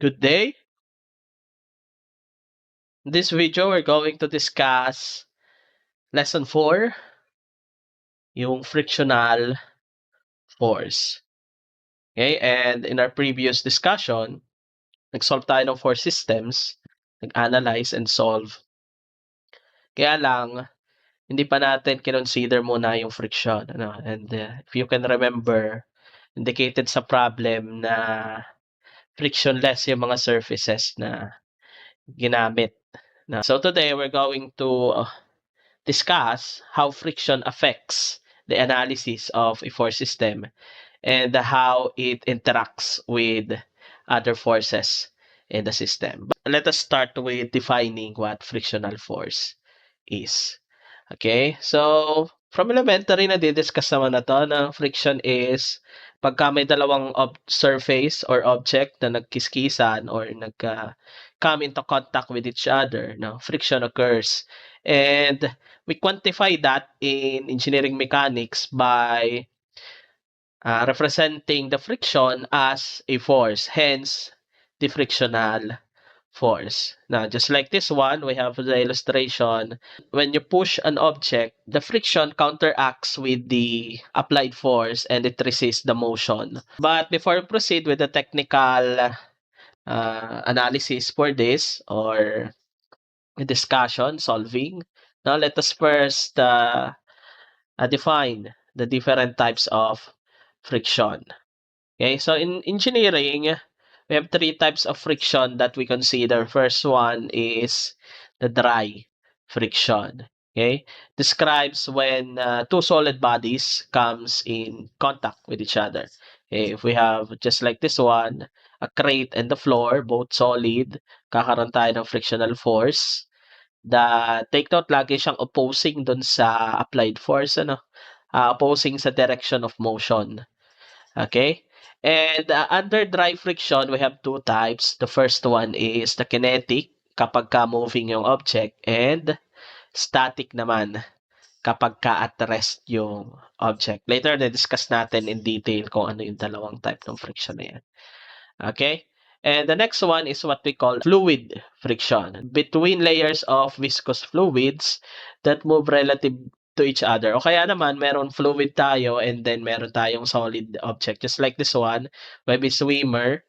Good day. In this video, we're going to discuss lesson 4, yung frictional force. Okay, and in our previous discussion, nag-solve tayo ng force systems, nag-analyze and solve. Kaya lang, hindi pa natin kinonsider muna yung friction. And if you can remember, indicated sa problem na frictionless yung mga surfaces na ginamit. So today, we're going to discuss how friction affects the analysis of a force system and how it interacts with other forces in the system. But let us start with defining what frictional force is. Okay? So, from elementary na didiscuss naman na to na friction is pagka may dalawang surface or object na nagkiskisan or come into contact with each other, no, friction occurs. And we quantify that in engineering mechanics by representing the friction as a force, hence the frictional force. Now, just like this one, we have the illustration. When you push an object, the friction counteracts with the applied force and it resists the motion. But before we proceed with the technical analysis for this or discussion, solving, now let us first define the different types of friction. Okay, so in engineering, we have three types of friction that we consider. First one is the dry friction. Okay, describes when two solid bodies comes in contact with each other. Okay, if we have just like this one, a crate and the floor, both solid, kakaroon tayo ng frictional force. Take note, lagi siyang opposing dun sa applied force, opposing sa direction of motion. Okay? And under dry friction, we have two types. The first one is the kinetic, kapag ka moving yung object, and static naman, kapag ka at rest yung object. Later, na-discuss natin in detail kung ano yung dalawang type ng friction na yan. Okay? And the next one is what we call fluid friction. Between layers of viscous fluids that move relative to each other. O kaya naman, meron fluid tayo and then meron tayong solid object. Just like this one, maybe swimmer,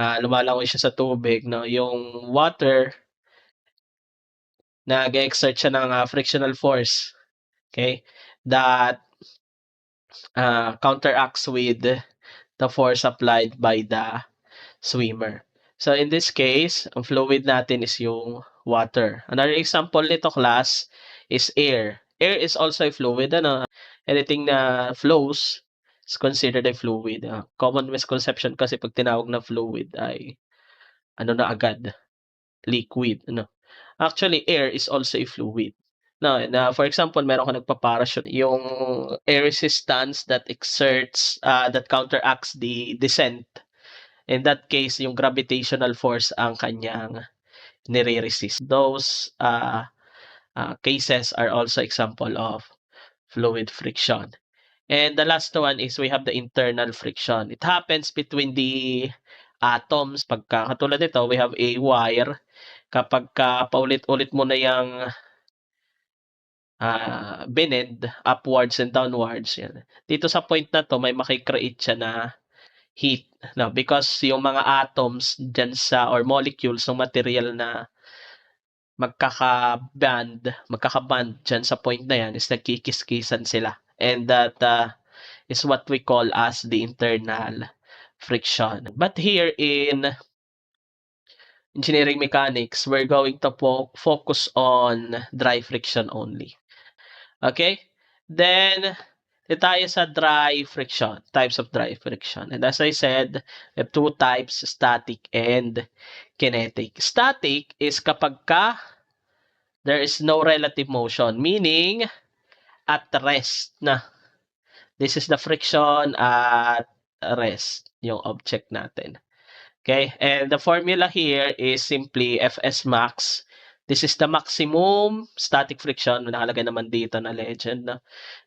lumalangoy siya sa tubig. No? Yung water, nag-exert siya ng frictional force. Okay? That counteracts with the force applied by the swimmer. So in this case, ang fluid natin is yung water. Another example nito, class, is air. Air is also a fluid. Anything na flows is considered a fluid. Common misconception kasi pag tinawag na fluid ay na agad, liquid. Actually, air is also a fluid. For example, meron ka nagpa-parachute, yung air resistance that that counteracts the descent. In that case, yung gravitational force ang kanyang nire-resist. Those cases are also example of fluid friction. And the last one is we have the internal friction. It happens between the atoms. Katulad nito, we have a wire. Kapag paulit-ulit mo na yung binend upwards and downwards, yan. Dito sa point na to, may makikreate siya na heat. Because yung mga atoms dyan or molecules ng material na magkakaband dyan sa point na yan is nagkikiskisan sila. And that is what we call as the internal friction. But here in engineering mechanics, we're going to focus on dry friction only. Okay? Then, tayo sa dry friction, types of dry friction. And as I said, we have two types, static and kinetic. Static is kapag there is no relative motion, meaning at rest na. This is the friction at rest, yung object natin. Okay, and the formula here is simply Fs max. This is the maximum static friction. Nakalagay naman dito na legend.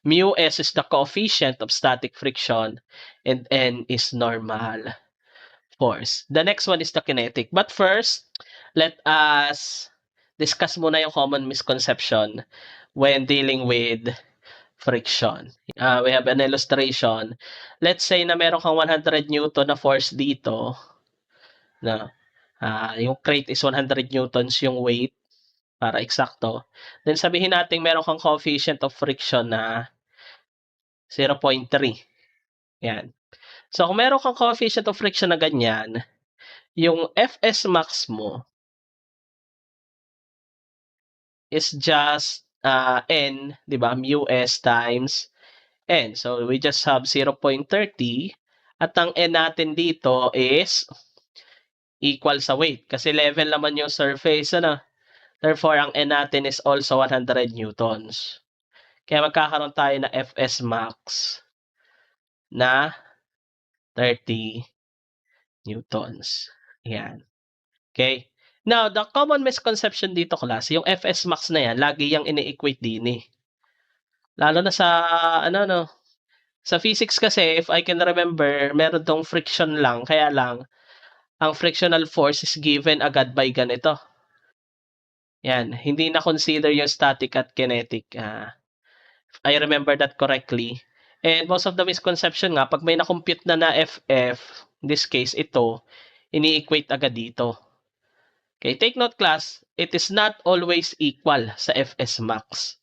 Mu S is the coefficient of static friction and N is normal force. The next one is the kinetic. But first, let us discuss muna yung common misconception when dealing with friction. We have an illustration. Let's say na meron kang 100 Newton na force dito. Na, yung crate is 100 Newtons yung weight para eksakto. Then sabihin natin meron kang coefficient of friction na 0.3. Yan. So kung meron kang coefficient of friction na ganyan, yung Fs max mo is just n, 'di ba? Mu s times n. So we just have 0.30 at ang n natin dito is equal sa weight kasi level naman yung surface, ano? Therefore, ang n natin is also 100 newtons. Kaya magkakaroon tayo na Fs max na 30 newtons. Yan. Okay? Now, the common misconception dito, class, yung Fs max na yan, lagi yung ini-equate din eh. Lalo na sa, ano, no, sa physics kasi, if I can remember, meron tong friction lang, kaya lang, ang frictional force is given agad by ganito. Yan, hindi na consider yung static at kinetic. I remember that correctly. And most of the misconception nga, pag may na-compute na FF, in this case, ito, ini-equate agad dito. Okay, take note class, it is not always equal sa Fs max.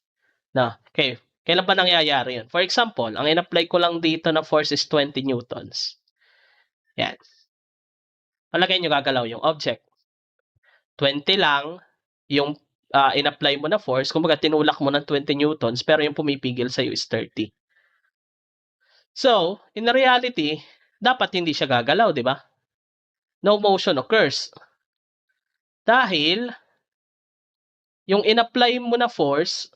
Na, okay, kailan ba nangyayari yun? For example, ang in-apply ko lang dito na force is 20 newtons. Yan. Palagay nyo gagalaw yung object. 20 lang yung in-apply mo na force, kumbaga tinulak mo ng 20 newtons, pero yung pumipigil sa'yo is 30. So, in reality, dapat hindi siya gagalaw, di ba? No motion occurs. Dahil, yung in-apply mo na force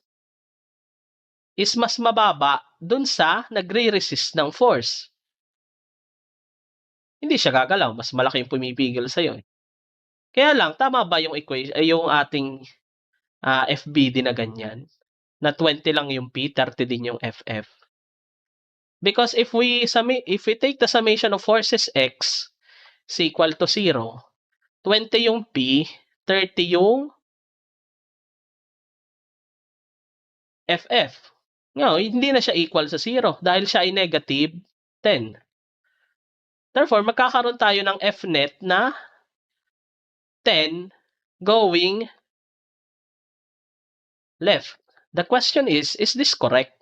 is mas mababa dun sa nagre-resist ng force. Hindi siya gagalaw, mas malaki yung pumipigil sa'yo. Kaya lang, tama ba yung equation, yung ating FBD na ganyan? Na 20 lang yung P, 30 din yung FF. Because if we take the summation of forces X is equal to 0, 20 yung P, 30 yung FF. No, hindi na siya equal sa 0 dahil siya ay negative 10. Therefore, magkakaroon tayo ng F net na 10 going left. The question is this correct?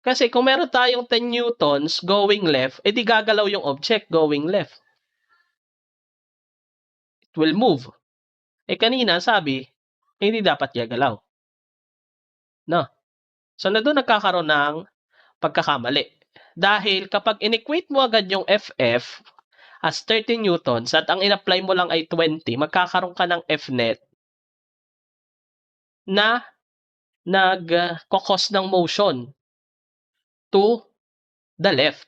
Kasi kung meron tayong 10 newtons going left, edi gagalaw yung object going left. It will move. Kanina sabi, hindi dapat gagalaw. No? So, na doon nagkakaroon ng pagkakamali. Dahil kapag in-equate mo agad yung FF as 30 newtons at ang in-apply mo lang ay 20, magkakaroon ka ng F net na nag-cause ng motion to the left.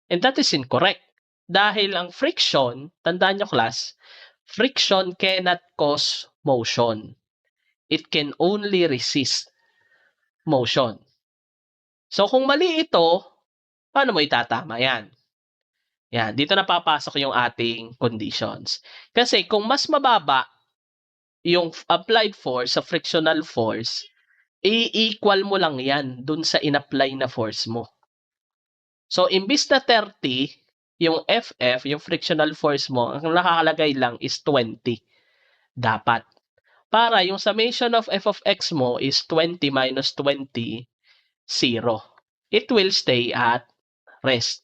And that is incorrect. Dahil ang friction, tandaan nyo class, friction cannot cause motion. It can only resist motion. So kung mali ito, paano mo itatama yan? Yan, dito na papasok yung ating conditions. Kasi kung mas mababa yung applied force sa frictional force, i-equal mo lang yan dun sa in-apply na force mo. So, imbis na 30, yung FF, yung frictional force mo, ang nakakalagay lang is 20. Dapat. Para yung summation of f of x mo is 20 minus 20, 0. It will stay at rest.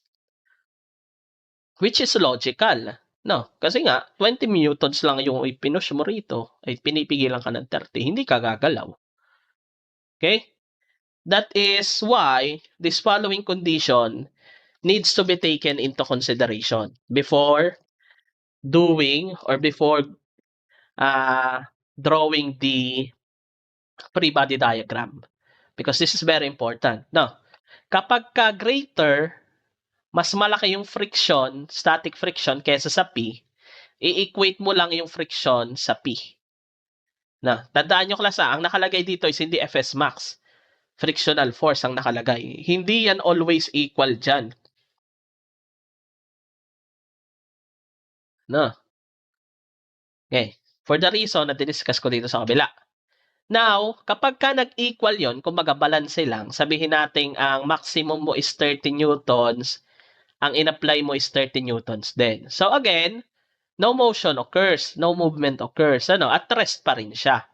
Which is logical. No, kasi nga, 20 newtons lang yung ipinush mo rito, ay pinipigilan ka ng 30, hindi ka gagalaw. Okay? That is why this following condition needs to be taken into consideration before doing or before drawing the free body diagram. Because this is very important. Now, kapag ka greater, mas malaki yung friction, static friction, kesa sa P, i-equate mo lang yung friction sa P. Na, tandaan nyo klasa, ang nakalagay dito is hindi Fs max. Frictional force ang nakalagay. Hindi yan always equal dyan. no? Okay, for the reason na diniscuss ko dito sa kabila. Now, kapagka nag-equal 'yon, kumbaga balanse lang, sabihin nating ang maximum mo is 30 newtons, ang in-apply mo is 30 newtons din. So again, no motion occurs, no movement occurs, ano, at rest pa rin siya.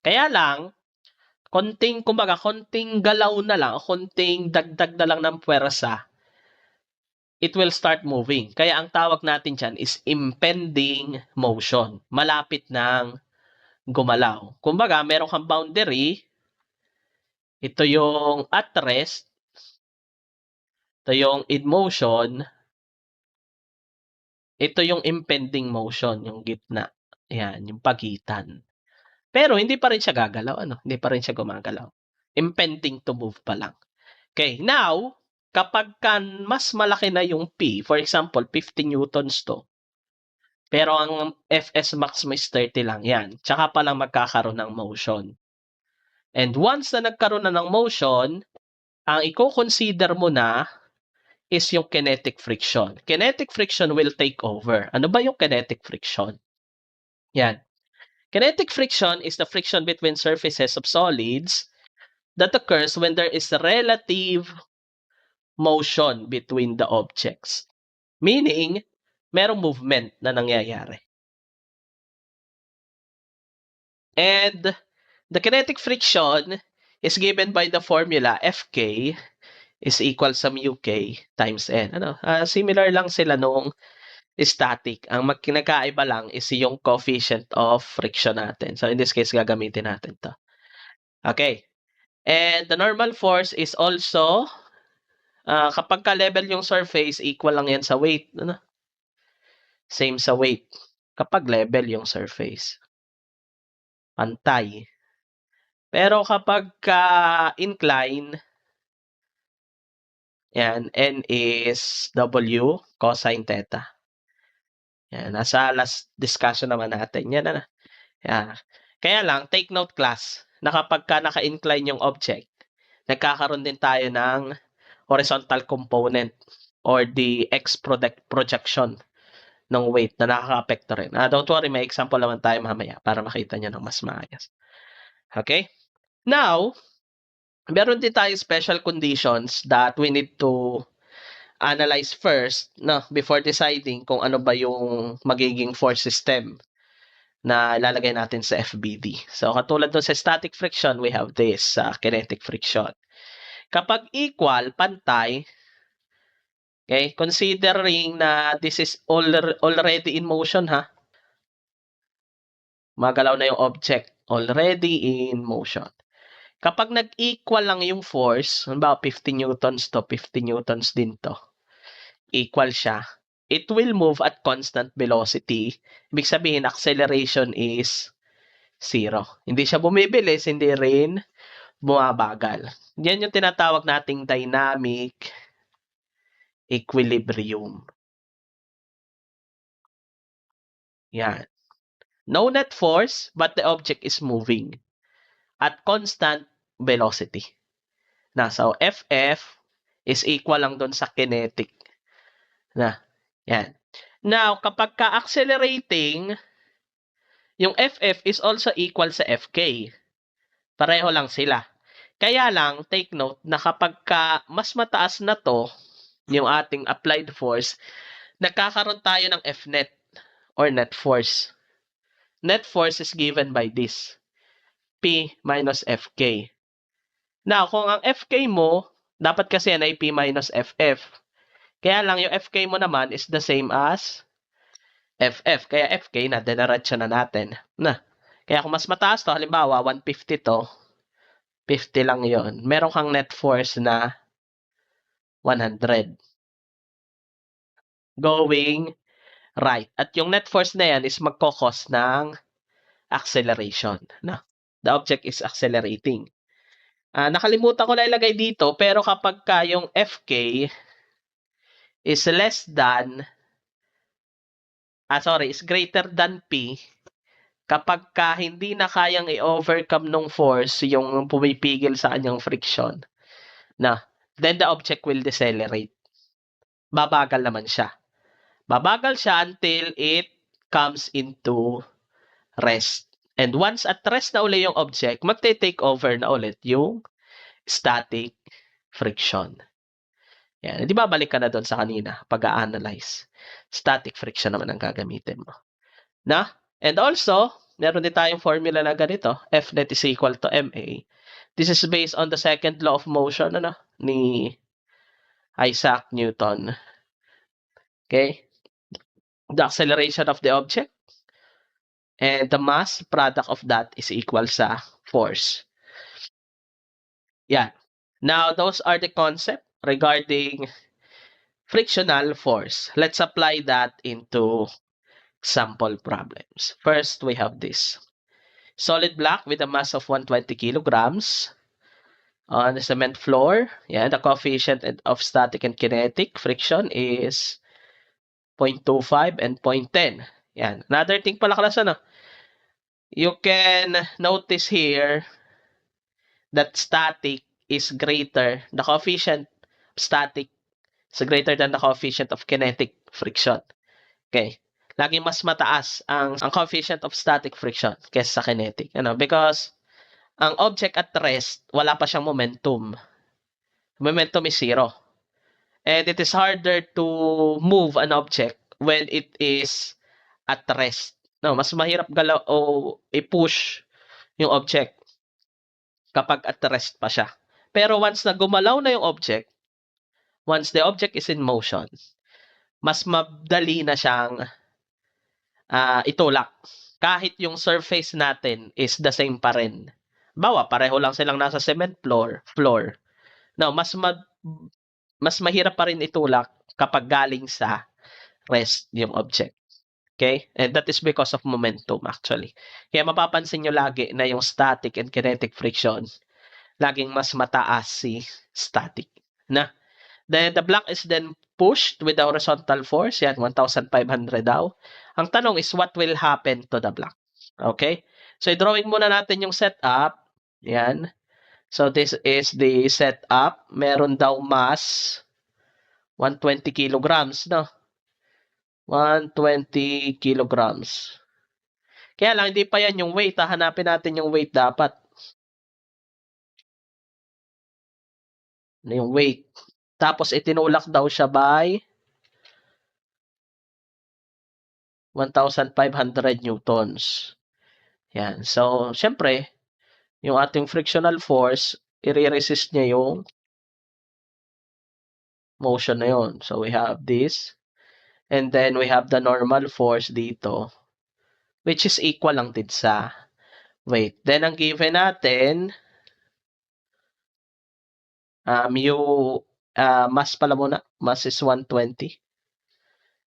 Kaya lang, konting galaw na lang, konting dagdag na lang ng puwersa, it will start moving. Kaya ang tawag natin diyan is impending motion. Malapit ng gumalaw. Kumbaga, meron kang boundary, ito yung at rest, ito yung in motion, ito yung impending motion, yung gitna. Ayan, yung pagitan. Pero hindi pa rin siya gagalaw, ano? Hindi pa rin siya gumagalaw. Impending to move pa lang. Okay, now, kapag mas malaki na yung P, for example, 50 newtons to, pero ang Fs max mo is 30 lang yan, tsaka pa lang magkakaroon ng motion. And once na nagkaroon na ng motion, ang i-consider mo na is yung kinetic friction. Kinetic friction will take over. Ano ba yung kinetic friction? Yan. Kinetic friction is the friction between surfaces of solids that occurs when there is a relative motion between the objects. Meaning, merong movement na nangyayari. And the kinetic friction is given by the formula Fk is equal sa mu k times n. Ano? Similar lang sila nung static. Ang nagkaiba lang is yung coefficient of friction natin. So in this case, gagamitin natin to. Okay. And the normal force is also, kapag ka-level yung surface, equal lang yan sa weight. Ano? Same sa weight. Kapag level yung surface. Pantay. Pero kapag ka-incline, yan, N is W cosine theta. Yan, nasa last discussion naman natin. Yan na. Yan. Kaya lang, take note class, na kapag naka-incline yung object, nagkakaroon din tayo ng horizontal component or the X projection ng weight na nakaka-apekto rin. Don't worry, may example naman tayo mamaya para makita nyo ng mas maayos. Okay? Now, meron din tayo special conditions that we need to analyze first, no, before deciding kung ano ba yung magiging force system na ilalagay natin sa FBD. So, katulad dun sa static friction, we have this, kinetic friction. Kapag equal, pantay, okay, considering na this is already in motion, ha? Magalaw na yung object, already in motion. Kapag nag-equal lang yung force, halimbawa 50 newtons to, 50 newtons din to, equal siya, it will move at constant velocity. Ibig sabihin, acceleration is 0. Hindi siya bumibilis, hindi rin bumabagal. Yan yung tinatawag nating dynamic equilibrium. Yan. No net force, but the object is moving at constant velocity. So FF is equal lang doon sa kinetic. Yan. Now, kapag ka-accelerating, yung FF is also equal sa FK. Pareho lang sila. Kaya lang, take note na kapag mas mataas na to, yung ating applied force, nagkakaroon tayo ng Fnet or net force. Net force is given by this, P minus Fk. Now, kung ang Fk mo, dapat kasi yan ay P minus Ff. Kaya lang, yung Fk mo naman is the same as Ff. Kaya Fk na, dinaretso na natin. Kaya kung mas mataas to, halimbawa, 150 to, 50 lang yon. Meron kang net force na 100. Going right. At yung net force na yan is magkokos ng acceleration. The object is accelerating. Nakalimutan ko na ilagay dito, pero kapag yung Fk is less than, is greater than P, kapag hindi na kayang i-overcome ng force yung pumipigil sa kanyang friction, then the object will decelerate. Babagal naman siya. Babagal siya until it comes into rest. And once at rest na uli yung object, magte-take over na ulit yung static friction. Yan. Di ba balik ka na doon sa kanina pag-a-analyze. Static friction naman ang gagamitin mo. Na? And also, meron din tayong formula na ganito. F net is equal to ma. This is based on the second law of motion ni Isaac Newton. Okay? The acceleration of the object and the mass product of that is equal sa force. Yeah. Now, those are the concept regarding frictional force. Let's apply that into sample problems. First, we have this. Solid block with a mass of 120 kilograms on the cement floor. Yeah, the coefficient of static and kinetic friction is 0.25 and 0.10. Yan. Another thing pala class, you can notice here that static is greater, the coefficient of static is greater than the coefficient of kinetic friction. Okay. Laging mas mataas ang coefficient of static friction kaysa sa kinetic. Because ang object at rest, wala pa siyang momentum. Momentum is zero. And it is harder to move an object when it is at rest. No, mas mahirap galaw o i-push yung object kapag at rest pa siya. Pero once na gumalaw na yung object, once the object is in motion, mas madali na siyang itulak. Kahit yung surface natin is the same pa rin. Bawa, pareho lang silang nasa cement floor. No, mas mahirap pa rin itulak kapag galing sa rest yung object. Okay? And that is because of momentum actually. Kaya mapapansin nyo lagi na yung static and kinetic friction, laging mas mataas si static. Na? Then the block is then pushed with the horizontal force. Yan, 1,500 daw. Ang tanong is what will happen to the block? Okay? So, drawing muna natin yung setup. Yan. So, this is the setup. Meron daw mass 120 kilograms, no? 120 kilograms. Kaya lang, hindi pa yan yung weight. Hanapin natin yung weight dapat. Yung weight. Tapos, itinulak daw siya by 1,500 newtons. Yan. So, syempre, yung ating frictional force, i-resist niya yung motion na yun. So, we have this. And then, we have the normal force dito, which is equal lang din sa weight. Then, ang given natin, mu, mass pala muna. Mass is 120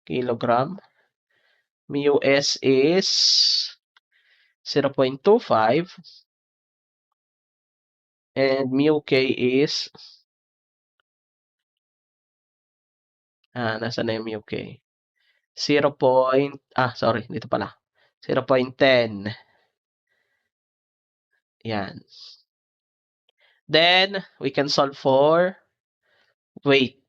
kilogram. Mu S is 0.25. And mu K is, nasa na yung mu K? 0. Sorry, dito pala. 0.10. Yan. Then, we can solve for weight.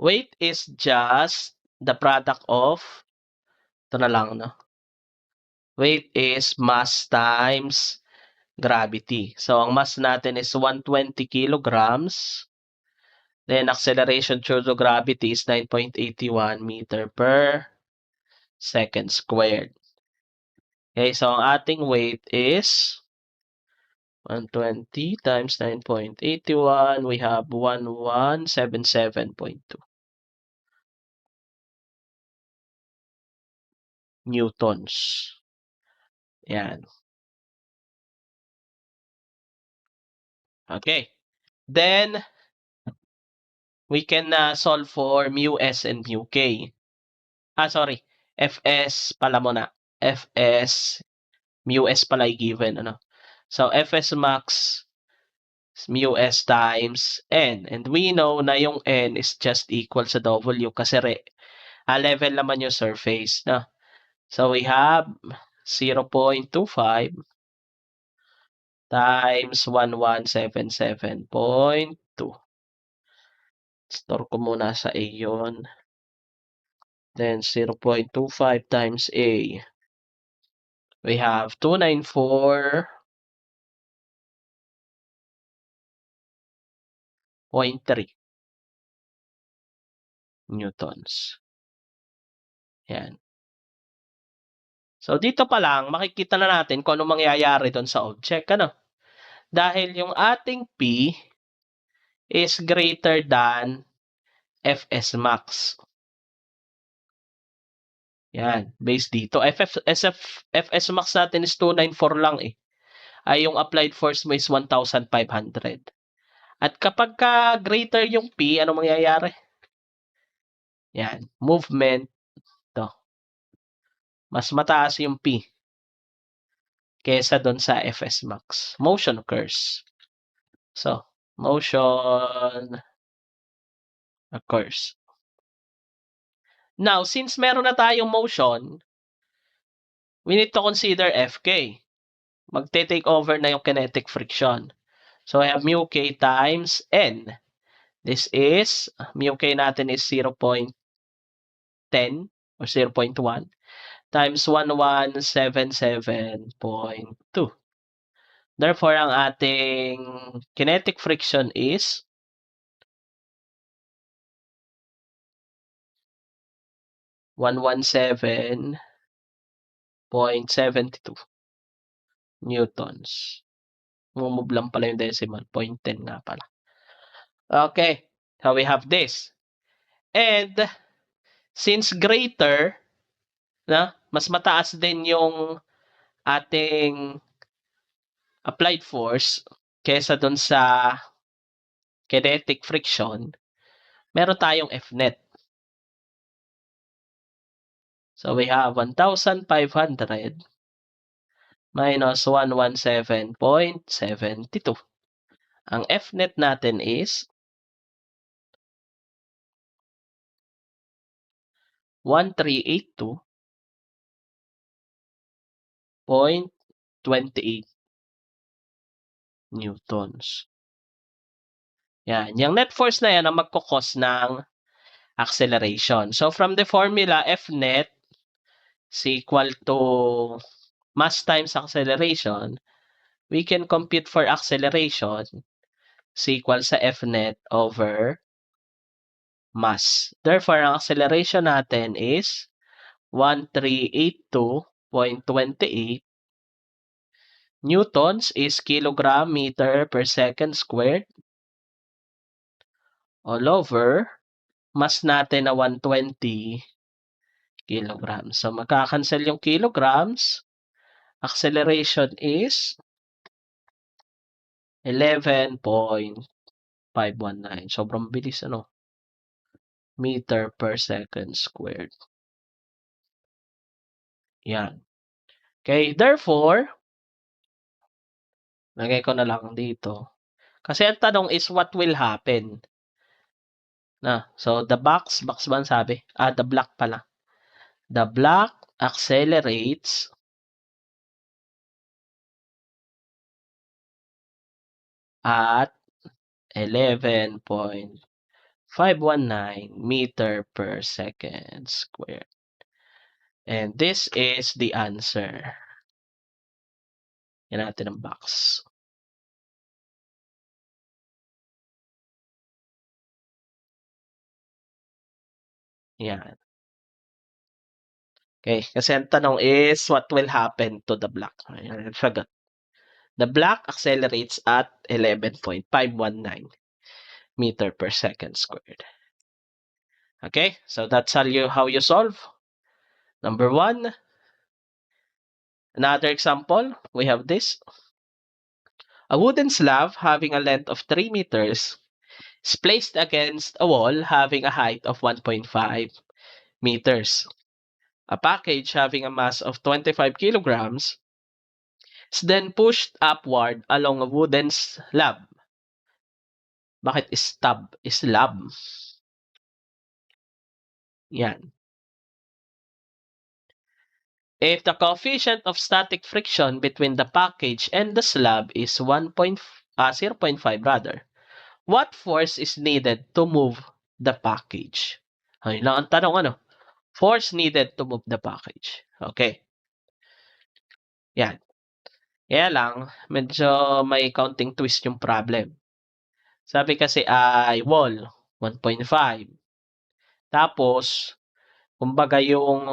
Weight is just the product of, ito na lang, no? Weight is mass times gravity. So, ang mass natin is 120 kilograms. Then, acceleration due to gravity is 9.81 meter per second squared. Okay, so ang ating weight is 120 times 9.81. We have 1177.2 newtons. Yan. Okay. Then, we can solve for mu S and mu K. Sorry. Fs pala muna. Fs, mu S pala given. So, Fs max mu S times N. And we know na yung N is just equal sa W kasi level naman yung surface. No? So, we have 0.25 times 1177.2 Store ko muna sa A yun. Then 0.25 times A. We have 294.3 newtons. Yan. So, dito pa lang, makikita na natin kung ano mangyayari doon sa object. Ano? Dahil yung ating P is greater than Fs max. Yan, base dito. Fs max natin is 294 lang eh. Ay yung applied force mo is 1,500. At kapag ka greater yung P, ano mangyayari? Yan, movement to. Mas mataas yung P kesa doon sa Fs max. Motion occurs. So, motion occurs. Now, since meron na tayong motion, we need to consider Fk. Magte-take over na yung kinetic friction. So, I have mu k times n. This is, mu k natin is 0.10 or 0.1 times 1177.2. Therefore, ang ating kinetic friction is 117.72 newtons. Mumove lang pala yung decimal. 0.10 nga pala. Okay. So, we have this. And, since greater, mas mataas din yung ating applied force kesa dun sa kinetic friction, meron tayong Fnet. So, we have 1,500 minus 117.72. Ang Fnet natin is 1382.28 newtons. Yan. Yung net force na yan ang magkukos ng acceleration. So, from the formula, Fnet is equal to mass times acceleration. We can compute for acceleration is equal sa Fnet over mass. Therefore, ang acceleration natin is 1382.28 newtons is kilogram meter per second squared all over mass natin na 120 kilograms. So, magkakancel yung kilograms. Acceleration is 11.519. Sobrang bilis, ano? Meter per second squared. Yan. Okay, therefore, lagay ko na lang dito. Kasi ang tanong is what will happen? So, the box ba ang sabi? The block pala. The block accelerates at 11.519 meter per second squared. And this is the answer. Yan natin ang box. Yan. Okay, kasi ang tanong is what will happen to the block? Ayan, sagot. The block accelerates at 11.519 meter per second squared. Okay, so that's how you solve. Number 1. Another example, we have this. A wooden slab having a length of 3 meters is placed against a wall having a height of 1.5 meters. A package having a mass of 25 kilograms is then pushed upward along a wooden slab. Bakit stab? Slab. Yan. If the coefficient of static friction between the package and the slab is 0.5 rather, What force is needed to move the package? Ayun lang ang tanong ano, force needed to move the package. Okay, yan. Kaya lang medyo may kaunting twist yung problem. Sabi kasi ay wall, 1.5. Tapos kumbaga yung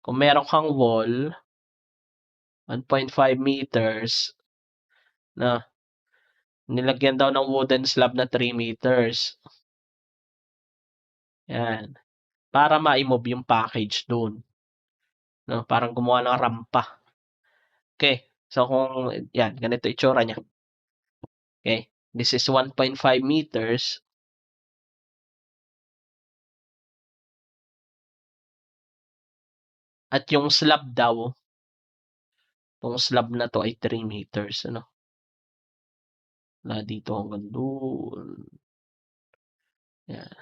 kung meron kang wall, 1.5 meters na nilagyan daw ng wooden slab na 3 meters. Yan, para mai-move yung package dun, 'no, parang gumawa ng rampa. Okay, so kung yan, ganito itsura niya. Okay, this is 1.5 meters. At yung slab daw, tong slab na 'to ay 3 meters ano. Mula dito hanggang dun. Yan,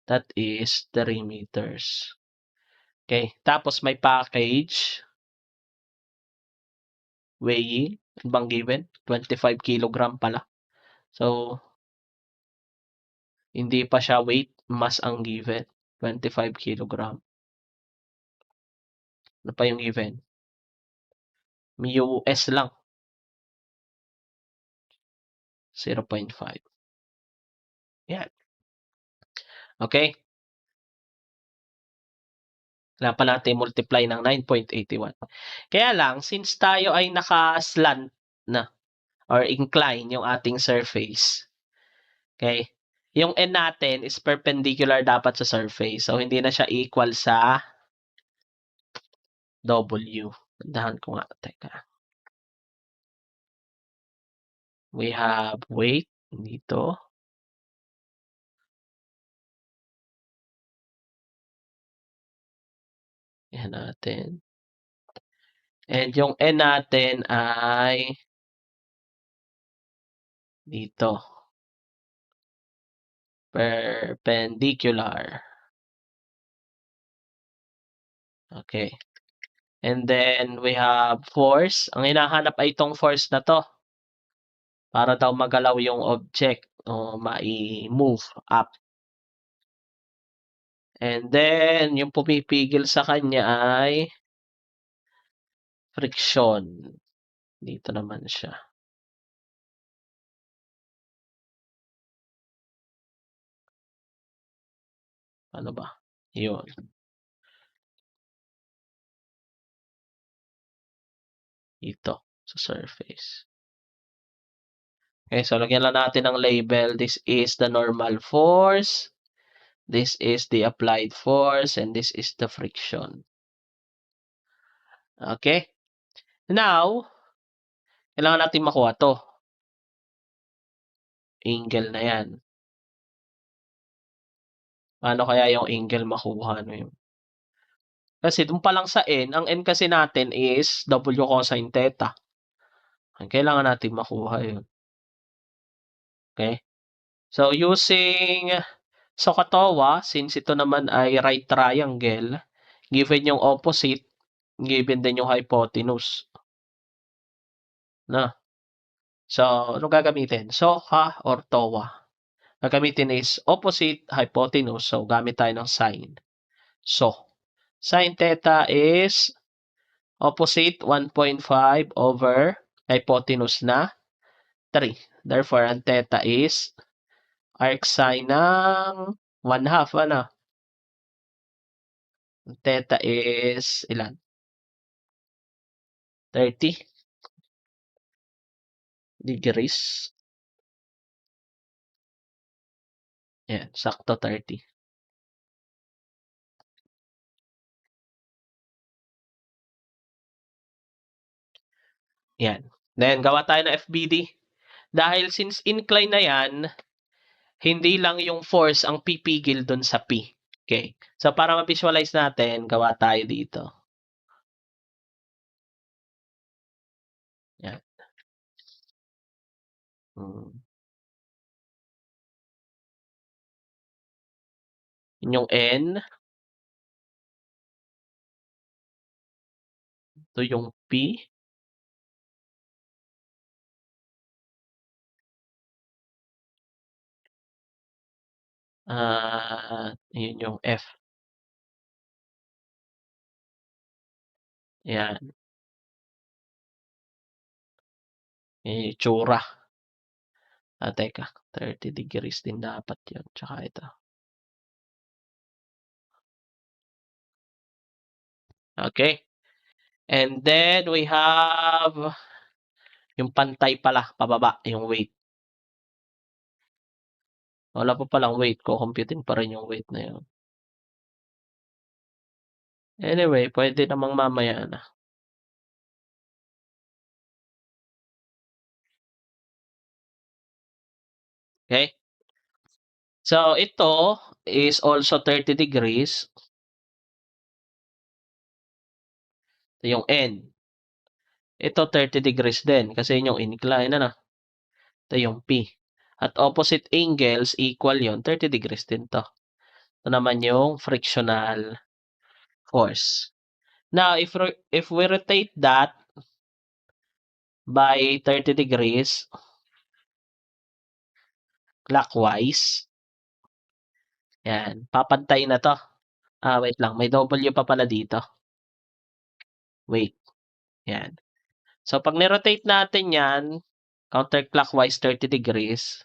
that is 3 meters. Okay, tapos may package weighing, ano bang given? 25 kilogram pala. So, hindi pa siya weight, mass ang given, 25 kilogram. Ano pa yung given? Mu-S lang, 0.5. Yan, okay. Kailangan pa natin multiply ng 9.81. Kaya lang, since tayo ay naka-slant na or incline yung ating surface, okay, yung N natin is perpendicular dapat sa surface. So, hindi na siya equal sa W. Tandahan ko nga, teka. We have weight dito. Yan natin. And yung N natin ay dito. Perpendicular. Okay. And then we have force. Ang hinahanap ay itong force na to. Para daw magalaw yung object o mai-move up. And then, yung pumipigil sa kanya ay friction. Dito naman siya. Ano ba? Yun. Ito, sa surface. Okay, so lagyan lang natin ng label. This is the normal force. This is the applied force. And this is the friction. Okay? Now, kailangan natin makuha to. Angle na yan. Paano kaya yung angle makuha? Ano yun? Kasi dun pa lang sa N, ang N kasi natin is W cosine theta. Kailangan natin makuha yun. Okay? So, using SOHCAHTOA, since ito naman ay right triangle, given yung opposite, given din yung hypotenuse. Na. So, ano gagamitin? SOHCA or TOA? Gagamitin is opposite hypotenuse. So, gamit tayo ng sign. So, sin theta is opposite 1.5 over hypotenuse na 3. Therefore, ang theta is arc sine ng 1/2. Ano? Ang theta is ilan? 30 degrees. Yan, sakto 30. Yan. Then, gawa tayo ng FBD. Dahil since incline na yan, hindi lang yung force ang pipigil dun sa P. Okay. So, para ma-visualize natin, gawa tayo dito. Yan. Hmm. Yun yung N. Ito yung P. Yun yung F, yan. Yan yung itsura. Teka, 30 degrees din dapat yun, tsaka ito. Okay, and then we have yung pantay pala, pababa, yung weight. Wala pa palang weight, kokomputin pa rin yung weight na yun. Anyway, pwede namang mamaya na. Okay? So, ito is also 30 degrees. Ito yung N. Ito 30 degrees din kasi yun yung incline, ano? Ito yung P. At opposite angles equal yon 30 degrees din to. Ito naman yung frictional force. Now, if we rotate that by 30 degrees clockwise, yan, papantay na to. Wait lang, may W pa pala dito. Wait, yan. So, pag ni-rotate natin yan, counterclockwise 30 degrees,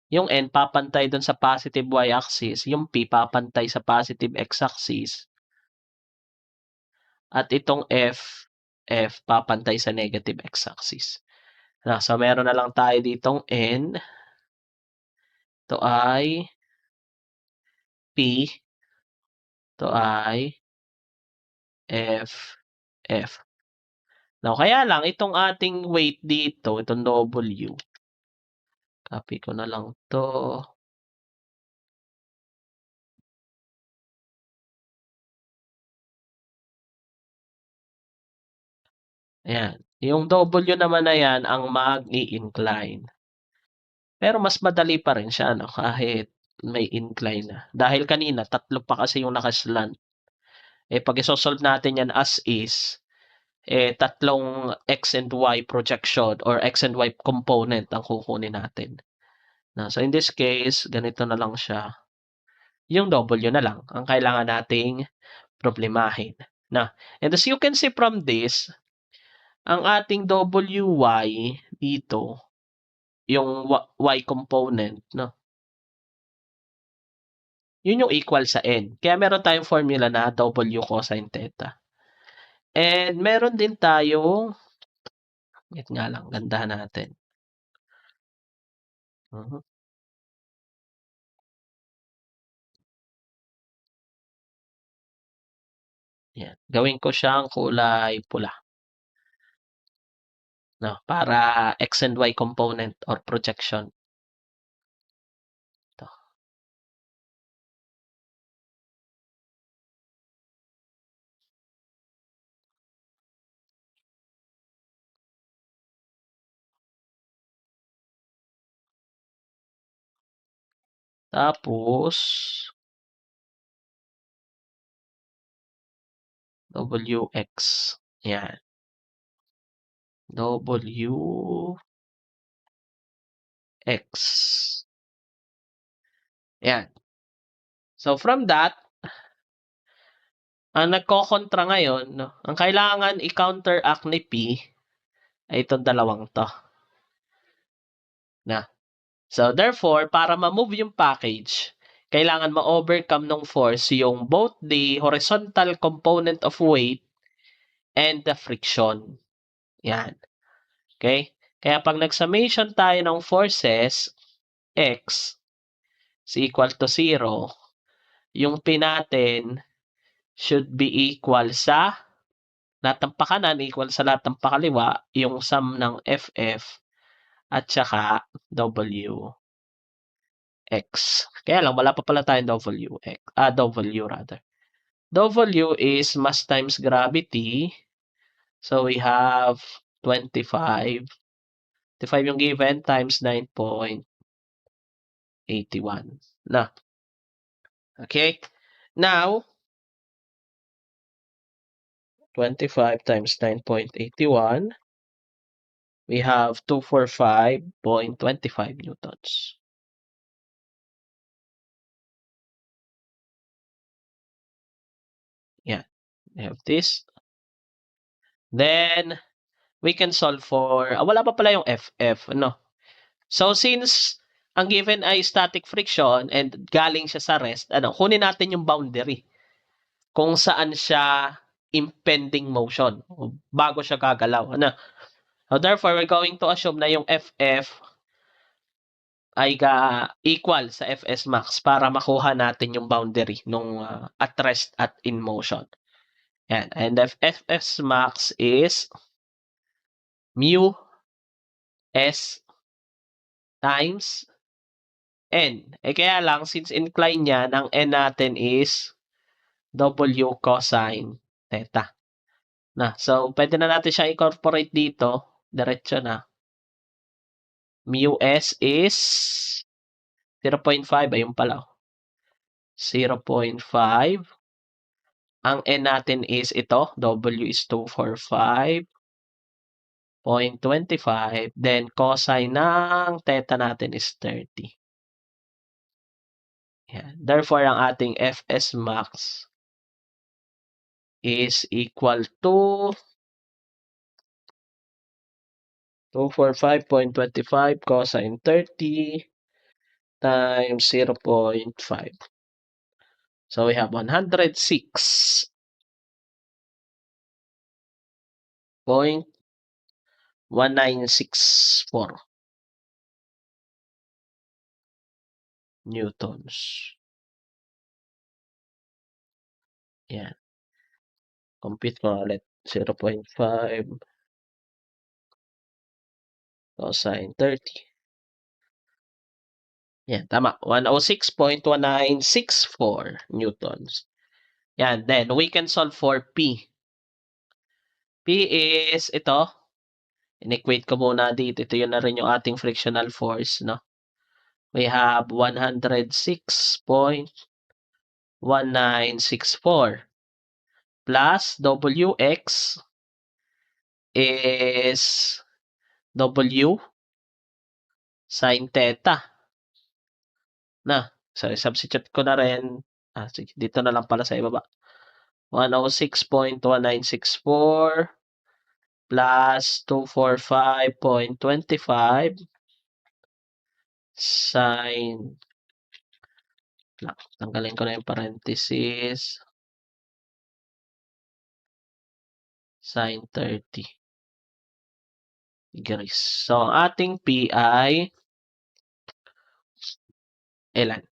yung N papantay dun sa positive y-axis, yung P papantay sa positive x-axis, at itong F papantay sa negative x-axis. So, meron na lang tayo ditong N. Ito ay P. Ito ay F. Now, kaya lang, itong ating weight dito, itong W, copy ko na lang to. Ayan. Yung W naman na yan ang mag-i-incline. Pero mas madali pa rin siya, no? Kahit may incline na. Dahil kanina, tatlo pa kasi yung nakaslant. Pag isosolve natin yan as is, tatlong X and Y projection or X and Y component ang kukunin natin. So in this case, ganito na lang siya. Yung W na lang ang kailangan nating problemahin. And as you can see from this, ang ating WY dito, yung Y component, no? Yun yung equal sa N. Kaya meron tayong formula na W cosine theta. And meron din tayong, wait nga lang, gandahan natin. Mhm. Yan. Gawin ko siyang kulay pula. No, para X and Y component or projection. Ito. Tapos, WX. Yan. WX. Yan. So, from that, ang nagkokontra ngayon, no, ang kailangan i-counteract ni P ay itong dalawang to. So, therefore, para ma-move yung package, kailangan ma-overcome ng force yung both the horizontal component of weight and the friction. Yan. Okay? Kaya pag nag-summation tayo ng forces, X is equal to 0, yung P natin should be equal sa lahat ng pakanan equal sa lahat ng pakaliwa, yung sum ng FF at saka W X. Kaya lang, wala pa pala tayong W rather. W is mass times gravity. So, we have 25. 25 yung given times 9.81. Okay? Now, 25 times 9.81, we have 245.25 newtons. We have this. Then, we can solve for, wala pa pala yung FF, no? So, since ang given ay static friction and galing siya sa rest, kunin natin yung boundary. Kung saan siya impending motion bago siya gagalaw. So, therefore, we're going to assume na yung FF ay equal sa Fs max para makuha natin yung boundary nung at rest at in motion. Yan. And if Fs max is mu s times n. Kaya lang, since incline yan, ang n natin is W cosine theta. So, pwede na natin siya incorporate dito. Diretso na. Mu s is 0.5. Ayun pala. 0.5. Ang n natin is ito. W is 245.25. Then, cosine ng theta natin is 30. Yan. Therefore, ang ating Fs max is equal to 245.25 cosine 30 times 0.5. So we have 106.1964 newtons. Yan. Compute ko ulit. 0.5 cosine 30. Yan, tama. 106.1964 newtons. Yan, then we can solve for P. P is ito. In-equate ko muna dito. Ito yun na rin yung ating frictional force, no? We have 106.1964 plus Wx is W sin theta. So substitute ko na rin. Sige, dito na lang pala sa ibaba. 106.1964 plus 245.25 sin, tanggalin ko na yung parenthesis, sin 30 degrees. So, ang ating P ay ilan?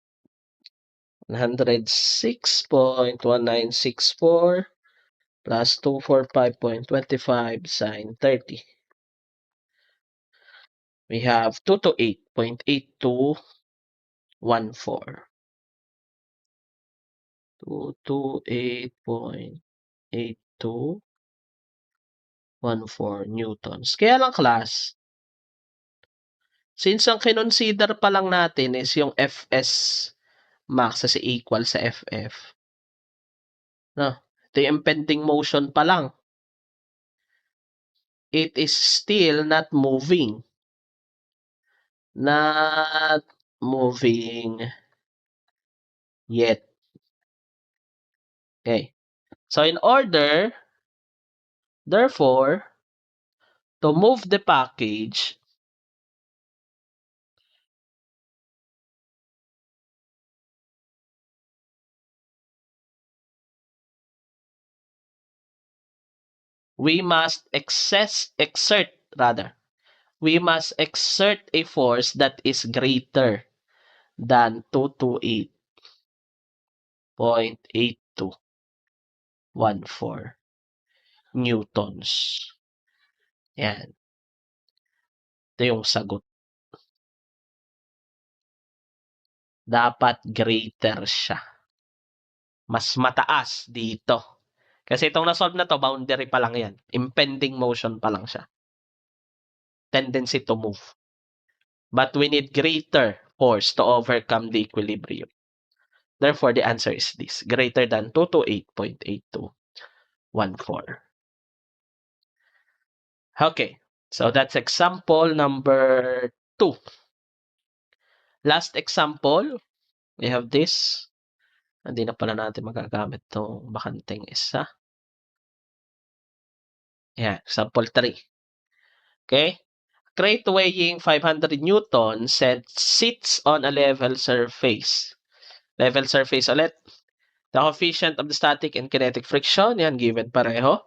106.1964 plus 245.25 sin 30. We have 228.8214. 228.8214 newtons. Kaya lang class, since ang kinonsider pa lang natin is yung Fs max kasi equal sa FF. Ito yung impending motion pa lang. It is still not moving. Not moving yet. Okay. So in order, therefore, to move the package, we must exert a force that is greater than 228.8214 newtons. Yan. Ito yung sagot. Dapat greater siya. Mas mataas dito. Kasi itong na-solve na to, boundary pa lang yan. Impending motion pa lang siya. Tendency to move. But we need greater force to overcome the equilibrium. Therefore, the answer is this. Greater than 228.8214. Okay. So, that's example number 2. Last example, we have this. Hindi na pala natin magagamit itong bakanteng isa. Yan, example 3. Okay? Crate weighing 500 newtons sits on a level surface. Level surface ulit. The coefficient of the static and kinetic friction, yan, given pareho.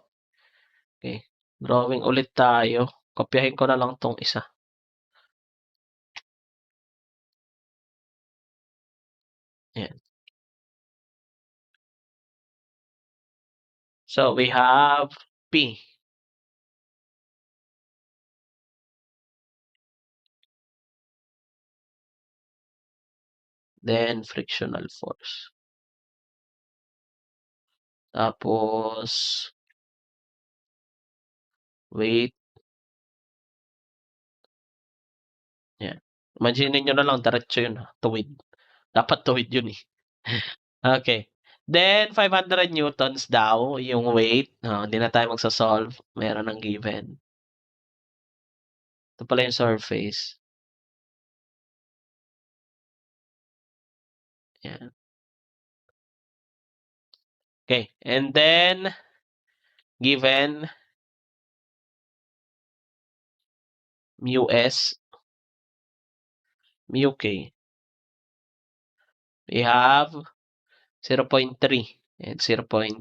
Okay. Drawing ulit tayo. Kopyahin ko na lang tong isa. Yan. So, we have P. Then, frictional force. Tapos, weight. Yan. Imagine nyo na lang, diretso yun. Tuwid. Dapat tuwid yun eh. Okay. Then, 500 newtons daw yung weight. Hindi na tayo magsa-solve. Meron ng given. Ito pala yung surface. Yan. Okay. And then, given mu s, mu k. We have 0.3 and 0.25.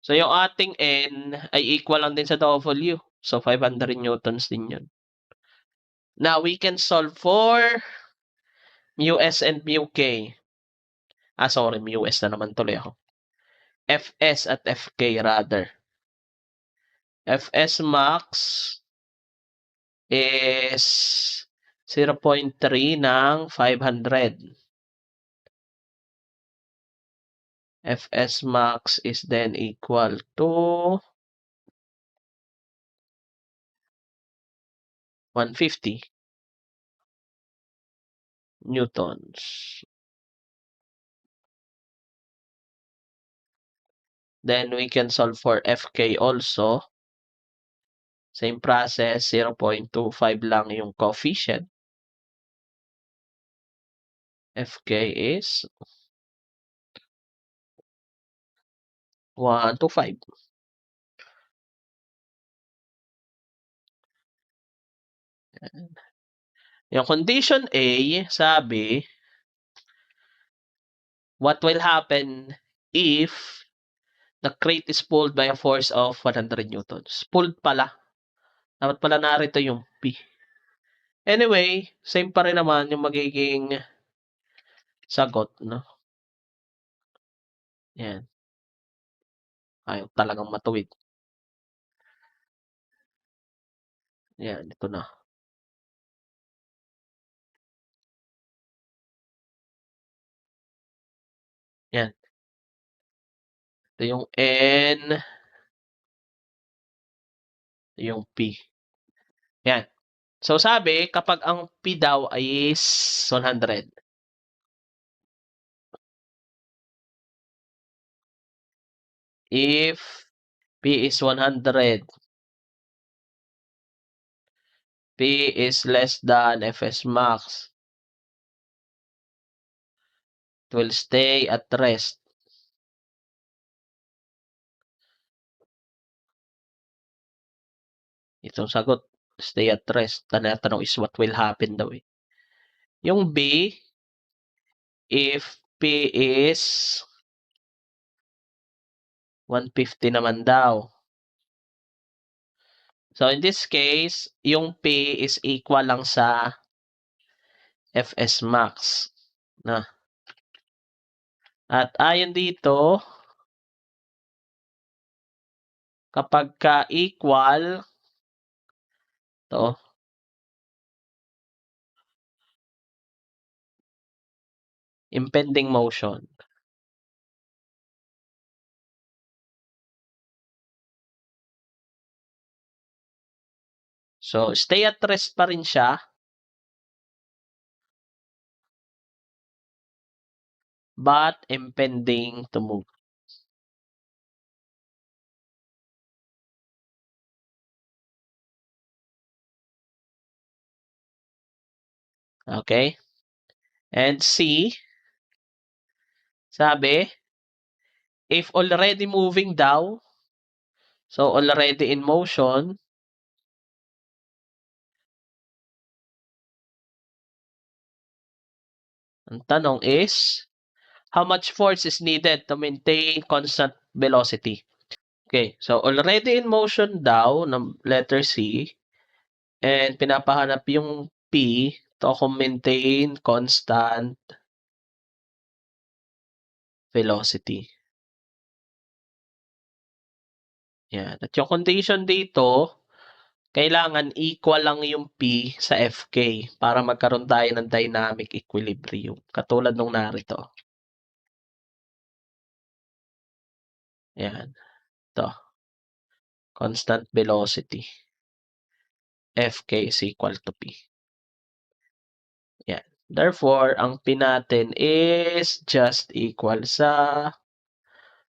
So, yung ating N ay equal lang din sa W. So, 500 newtons din yun. Now, we can solve for mu S and mu K. Sorry, mu S na naman tuloy ako. Fs at Fk rather. Fs max is 0.3 ng 500. Fs max is then equal to 150 newtons. Then we can solve for Fk also. Same process, 0.25 lang yung coefficient. Fk is 125. Yung condition A, sabi, what will happen if the crate is pulled by a force of 100 newtons? Pulled pala. Dapat pala narito yung P. Anyway, same pa rin naman yung magiging sagot, no? Yan. Ayaw talagang matuwid. Yan, ito na. Yan. Ito yung N. Ito yung P. Yan. So, sabi, kapag ang P daw ay is 100. If P is 100, P is less than Fs max, it will stay at rest. Itong sagot, stay at rest. Tanatanong is what will happen daw eh. Yung B, if P is 150 naman daw. So, in this case, yung P is equal lang sa Fs max. Na. At ayon dito, kapag ka equal, to, impending motion. So, stay at rest pa rin siya. But impending to move. Okay? And C, sabi, If already moving daw, so already in motion, ang tanong is, how much force is needed to maintain constant velocity? Okay, so already in motion daw ng letter C and pinapahanap yung P to maintain constant velocity. Yan. At yung condition dito, kailangan equal lang yung P sa Fk para magkaroon tayo ng dynamic equilibrium. Katulad nung narito. Yan. Ito. Constant velocity. Fk is equal to P. Yan. Therefore, ang P natin is just equal sa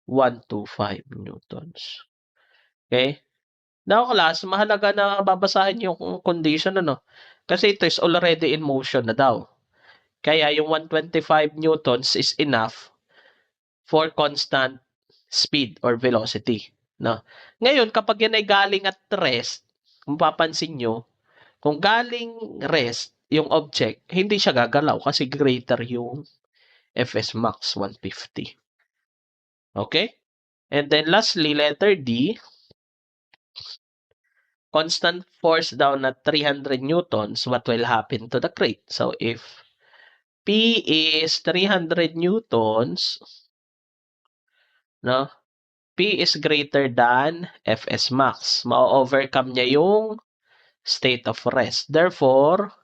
125 newtons. Okay? Now, class, mahalaga na babasahin yung condition, ano? Kasi ito is already in motion na daw. Kaya yung 125 newtons is enough for constant speed or velocity. No? Ngayon, kapag yan ay galing at rest, kung papansin nyo, kung galing rest yung object, hindi siya gagalaw kasi greater yung Fs max 150. Okay? And then lastly, letter D, constant force down at 300 newtons, what will happen to the crate? So if P is 300 newtons, no? P is greater than Fs max. Ma-overcome niya yung state of rest. Therefore,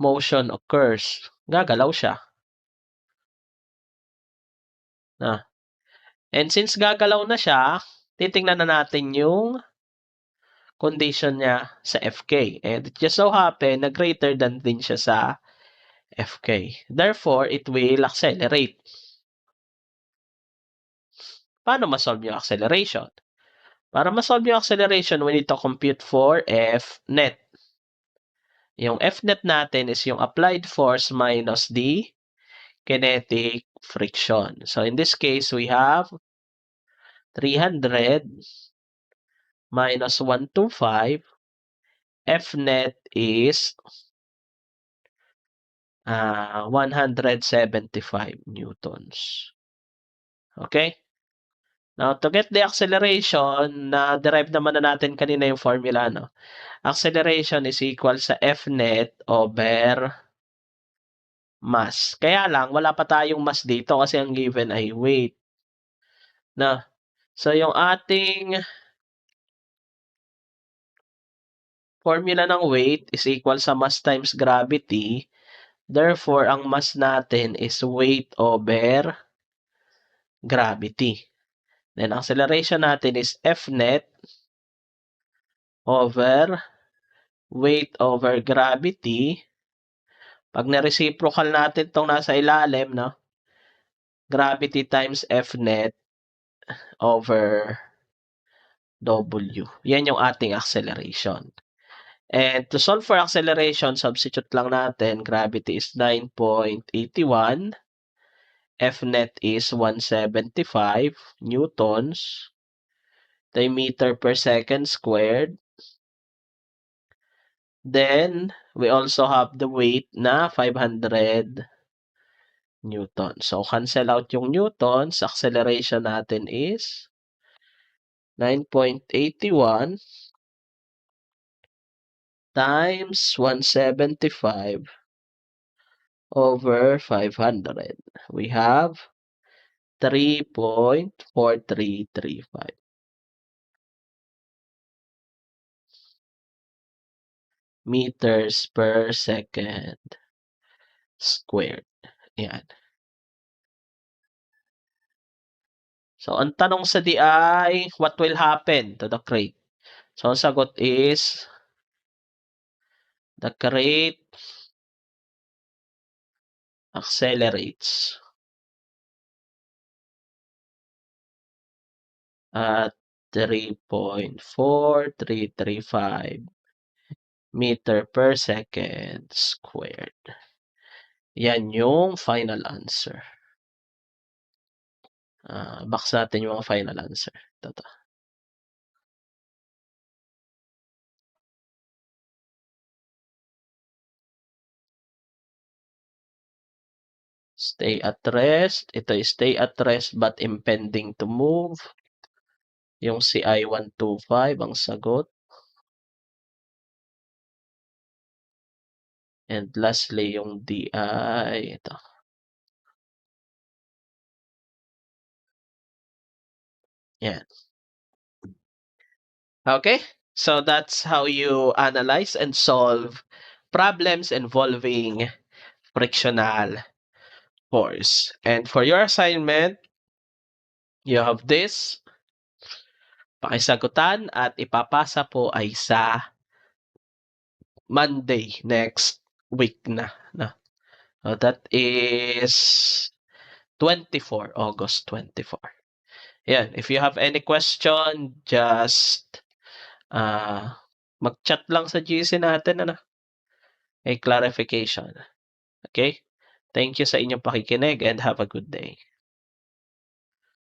motion occurs. Gagalaw siya. Na. And since gagalaw na siya, titingnan na natin yung condition niya sa Fk. And it just so happen na greater than din siya sa Fk. Therefore, it will accelerate. Paano ma-solve yung acceleration? Para ma-solve yung acceleration, we need to compute for F net. Yung F net natin is yung applied force minus the kinetic friction. So in this case, we have 300 minus 125. F net is 175 newtons. Okay? Now, to get the acceleration, na-derive naman na natin kanina yung formula, no? Acceleration is equal sa F net over mass. Kaya lang, wala pa tayong mass dito kasi ang given ay weight. Na, so yung ating formula ng weight is equal sa mass times gravity. Therefore, ang mass natin is weight over gravity. Then, acceleration natin is F net over weight over gravity. Pag na-reciprocal natin itong nasa ilalim, no? Gravity times F net over W. Yan yung ating acceleration. And to solve for acceleration, substitute lang natin. Gravity is 9.81. F net is 175 newtons. Meter per second squared. Then, we also have the weight na 500 newtons. So, cancel out yung newtons. Acceleration natin is 9.81 times 175 over 500. We have 3.4335 meters per second squared. Yan. So, ang tanong sa D ay, what will happen to the crate? So, ang sagot is, the crate accelerates at 3.4335 meter per second squared. Yan yung final answer. Box natin yung mga final answer. Ito. Stay at rest. Ito is stay at rest but impending to move. Yung CI 125 ang sagot. And lastly, yung DI. Ito. Yan. Okay? So that's how you analyze and solve problems involving frictional force. And for your assignment, you have this. Pakisagutan at ipapasa po ay sa Monday next week na. No? So that is 24, August 24. Yan. If you have any question, just mag-chat lang sa GC natin. Ano? A clarification. Okay? Thank you sa inyong pakikinig and have a good day.